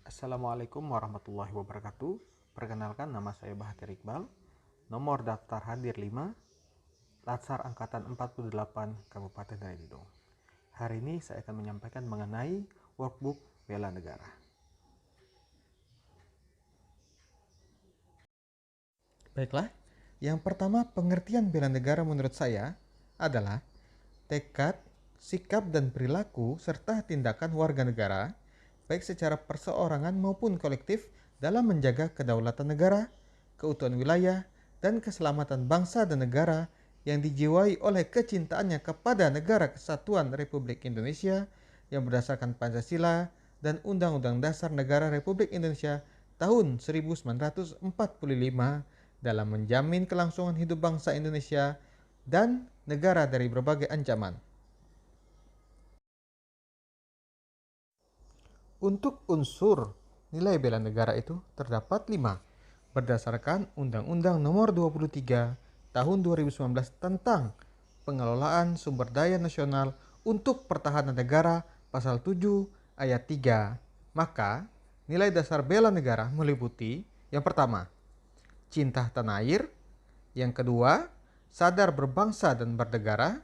Assalamualaikum warahmatullahi wabarakatuh. Perkenalkan, nama saya Bahatir Iqbal. Nomor daftar hadir 5, Latsar Angkatan 48 Kabupaten Daididung. Hari ini saya akan menyampaikan mengenai workbook bela negara. Baiklah, yang pertama pengertian bela negara menurut saya adalah tekad, sikap dan perilaku serta tindakan warga negara, baik secara perseorangan maupun kolektif dalam menjaga kedaulatan negara, keutuhan wilayah, dan keselamatan bangsa dan negara yang dijiwai oleh kecintaannya kepada Negara Kesatuan Republik Indonesia yang berdasarkan Pancasila dan Undang-Undang Dasar Negara Republik Indonesia tahun 1945 dalam menjamin kelangsungan hidup bangsa Indonesia dan negara dari berbagai ancaman. Untuk unsur nilai bela negara itu terdapat 5 berdasarkan Undang-Undang Nomor 23 Tahun 2019 tentang Pengelolaan Sumber Daya Nasional untuk Pertahanan Negara Pasal 7 Ayat 3. Maka, nilai dasar bela negara meliputi yang pertama, cinta tanah air, yang kedua, sadar berbangsa dan bernegara,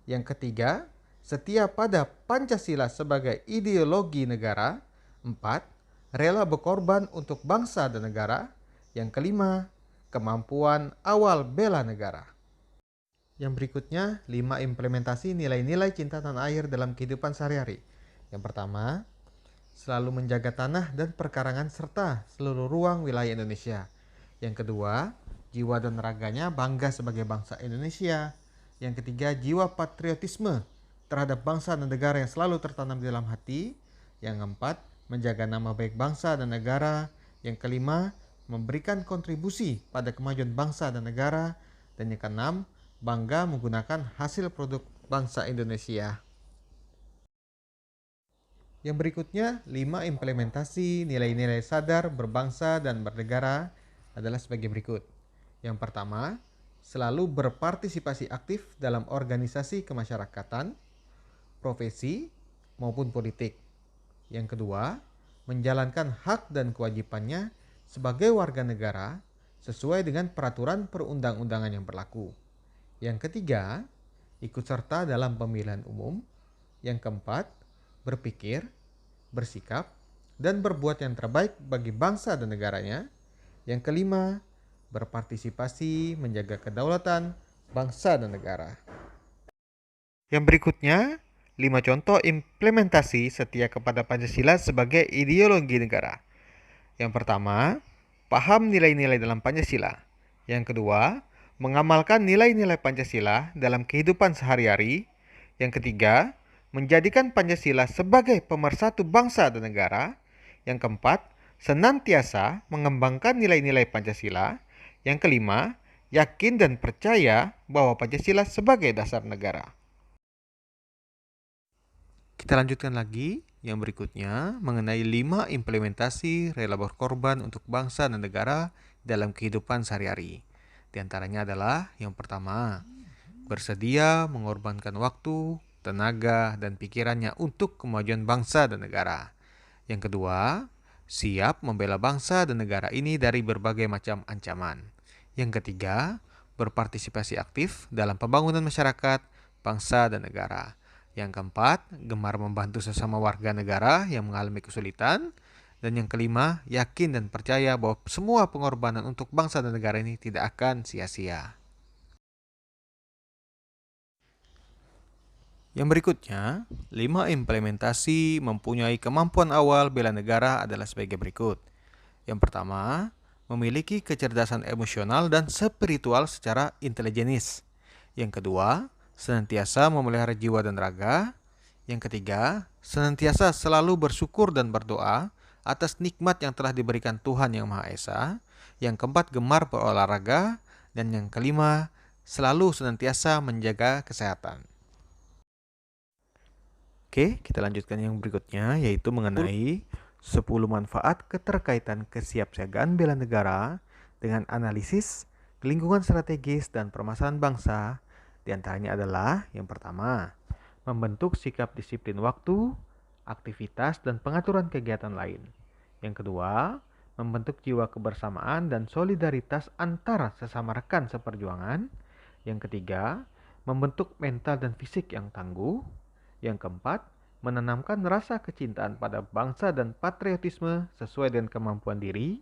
yang ketiga, setia pada Pancasila sebagai ideologi negara, 4, rela berkorban untuk bangsa dan negara, yang kelima, kemampuan awal bela negara. Yang berikutnya, 5 implementasi nilai-nilai cinta tanah air dalam kehidupan sehari-hari. Yang pertama, selalu menjaga tanah dan perkarangan serta seluruh ruang wilayah Indonesia. Yang kedua, jiwa dan raganya bangga sebagai bangsa Indonesia. Yang ketiga, jiwa patriotisme terhadap bangsa dan negara yang selalu tertanam di dalam hati. Yang keempat, menjaga nama baik bangsa dan negara. Yang kelima, memberikan kontribusi pada kemajuan bangsa dan negara. Dan yang keenam, bangga menggunakan hasil produk bangsa Indonesia. Yang berikutnya, 5 implementasi nilai-nilai sadar berbangsa dan bernegara adalah sebagai berikut. Yang pertama, selalu berpartisipasi aktif dalam organisasi kemasyarakatan, profesi, maupun politik. Yang kedua, menjalankan hak dan kewajibannya sebagai warga negara sesuai dengan peraturan perundang-undangan yang berlaku. Yang ketiga, ikut serta dalam pemilihan umum. Yang keempat, berpikir, bersikap, dan berbuat yang terbaik bagi bangsa dan negaranya. Yang kelima, berpartisipasi menjaga kedaulatan bangsa dan negara. Yang berikutnya, 5 contoh implementasi setia kepada Pancasila sebagai ideologi negara. Yang pertama, paham nilai-nilai dalam Pancasila. Yang kedua, mengamalkan nilai-nilai Pancasila dalam kehidupan sehari-hari. Yang ketiga, menjadikan Pancasila sebagai pemersatu bangsa dan negara. Yang keempat, senantiasa mengembangkan nilai-nilai Pancasila. Yang kelima, yakin dan percaya bahwa Pancasila sebagai dasar negara. Kita lanjutkan lagi yang berikutnya mengenai 5 implementasi rela berkorban untuk bangsa dan negara dalam kehidupan sehari-hari. Di antaranya adalah yang pertama, bersedia mengorbankan waktu, tenaga, dan pikirannya untuk kemajuan bangsa dan negara. Yang kedua, siap membela bangsa dan negara ini dari berbagai macam ancaman. Yang ketiga, berpartisipasi aktif dalam pembangunan masyarakat, bangsa, dan negara. Yang keempat, gemar membantu sesama warga negara yang mengalami kesulitan. Dan yang kelima, yakin dan percaya bahwa semua pengorbanan untuk bangsa dan negara ini tidak akan sia-sia. Yang berikutnya, 5 implementasi mempunyai kemampuan awal bela negara adalah sebagai berikut. Yang pertama, memiliki kecerdasan emosional dan spiritual secara intelijenis. Yang kedua, senantiasa memelihara jiwa dan raga. Yang ketiga, senantiasa selalu bersyukur dan berdoa atas nikmat yang telah diberikan Tuhan Yang Maha Esa. Yang keempat, gemar berolahraga. Dan yang kelima, selalu senantiasa menjaga kesehatan. Oke, kita lanjutkan yang berikutnya, yaitu mengenai 10 manfaat keterkaitan kesiapsiagaan bela negara dengan analisis lingkungan strategis dan permasalahan bangsa. Di antaranya adalah yang pertama, membentuk sikap disiplin waktu, aktivitas, dan pengaturan kegiatan lain. Yang kedua, membentuk jiwa kebersamaan dan solidaritas antara sesama rekan seperjuangan. Yang ketiga, membentuk mental dan fisik yang tangguh. Yang keempat, menanamkan rasa kecintaan pada bangsa dan patriotisme sesuai dengan kemampuan diri.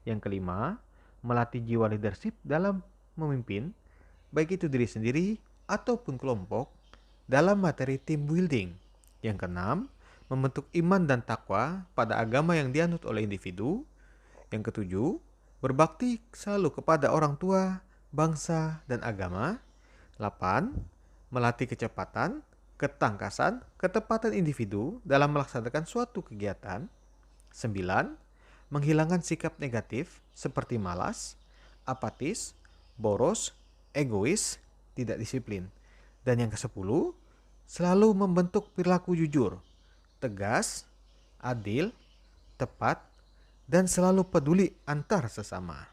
Yang kelima, melatih jiwa leadership dalam memimpin, baik itu diri sendiri ataupun kelompok, dalam materi team building. Yang keenam, membentuk iman dan takwa pada agama yang dianut oleh individu. Yang ketujuh, berbakti selalu kepada orang tua, bangsa, dan agama. 8. Melatih kecepatan, ketangkasan, ketepatan individu dalam melaksanakan suatu kegiatan. 9. Menghilangkan sikap negatif seperti malas, apatis, boros, egois, tidak disiplin. Dan yang ke-10, selalu membentuk perilaku jujur, tegas, adil, tepat, dan selalu peduli antar sesama.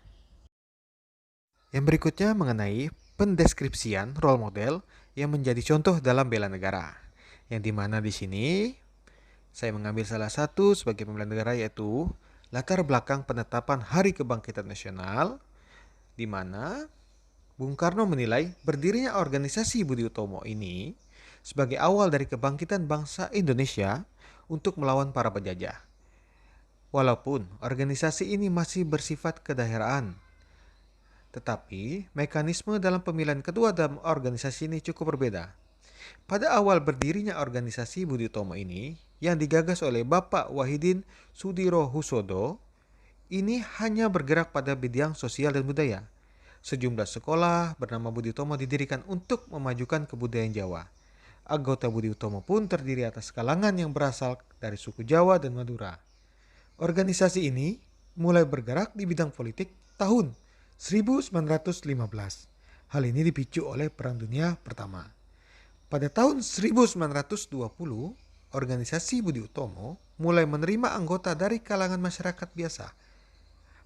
Yang berikutnya mengenai pendeskripsian role model yang menjadi contoh dalam bela negara. Yang dimana di sini saya mengambil salah satu sebagai pembela negara, yaitu latar belakang penetapan Hari Kebangkitan Nasional, di mana Bung Karno menilai berdirinya organisasi Budi Utomo ini sebagai awal dari kebangkitan bangsa Indonesia untuk melawan para penjajah. Walaupun organisasi ini masih bersifat kedaerahan, tetapi mekanisme dalam pemilihan ketua dalam organisasi ini cukup berbeda. Pada awal berdirinya organisasi Budi Utomo ini, yang digagas oleh Bapak Wahidin Sudirohusodo, ini hanya bergerak pada bidang sosial dan budaya. Sejumlah sekolah bernama Budi Utomo didirikan untuk memajukan kebudayaan Jawa. Anggota Budi Utomo pun terdiri atas kalangan yang berasal dari suku Jawa dan Madura. Organisasi ini mulai bergerak di bidang politik tahun 1915. Hal ini dipicu oleh Perang Dunia Pertama. Pada tahun 1920, organisasi Budi Utomo mulai menerima anggota dari kalangan masyarakat biasa.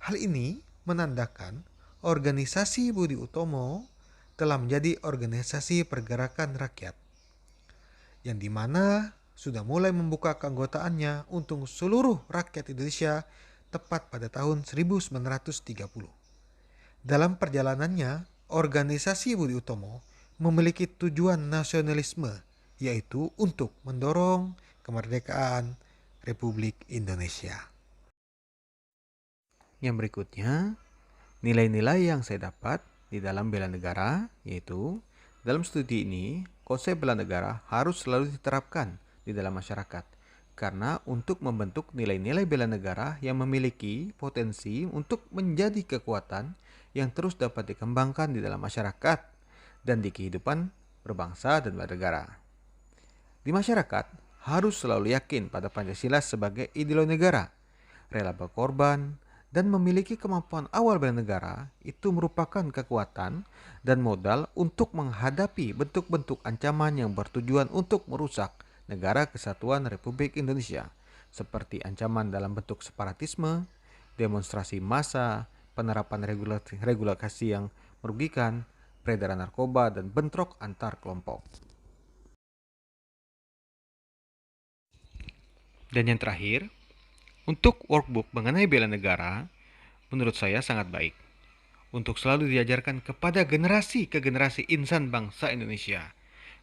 Hal ini menandakan organisasi Budi Utomo telah menjadi organisasi pergerakan rakyat, yang dimana sudah mulai membuka keanggotaannya untuk seluruh rakyat Indonesia tepat pada tahun 1930. Dalam perjalanannya, organisasi Budi Utomo memiliki tujuan nasionalisme, yaitu untuk mendorong kemerdekaan Republik Indonesia. Yang berikutnya, nilai-nilai yang saya dapat di dalam bela negara, yaitu dalam studi ini, konsep bela negara harus selalu diterapkan di dalam masyarakat, karena untuk membentuk nilai-nilai bela negara yang memiliki potensi untuk menjadi kekuatan yang terus dapat dikembangkan di dalam masyarakat dan di kehidupan berbangsa dan bernegara. Di masyarakat harus selalu yakin pada Pancasila sebagai ideologi negara, rela berkorban, dan memiliki kemampuan awal bela negara itu merupakan kekuatan dan modal untuk menghadapi bentuk-bentuk ancaman yang bertujuan untuk merusak negara kesatuan Republik Indonesia, seperti ancaman dalam bentuk separatisme, demonstrasi massa, penerapan regulasi yang merugikan, peredaran narkoba, dan bentrok antar kelompok. Dan yang terakhir, untuk workbook mengenai bela negara, menurut saya sangat baik untuk selalu diajarkan kepada generasi ke generasi insan bangsa Indonesia,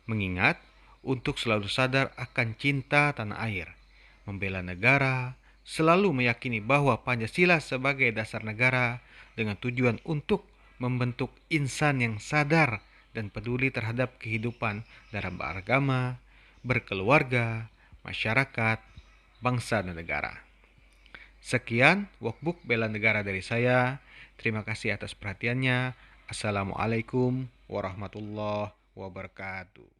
mengingat untuk selalu sadar akan cinta tanah air, membela negara, selalu meyakini bahwa Pancasila sebagai dasar negara dengan tujuan untuk membentuk insan yang sadar dan peduli terhadap kehidupan dalam beragama, berkeluarga, masyarakat, bangsa dan negara. Sekian workbook bela negara dari saya. Terima kasih atas perhatiannya. Assalamualaikum warahmatullahi wabarakatuh.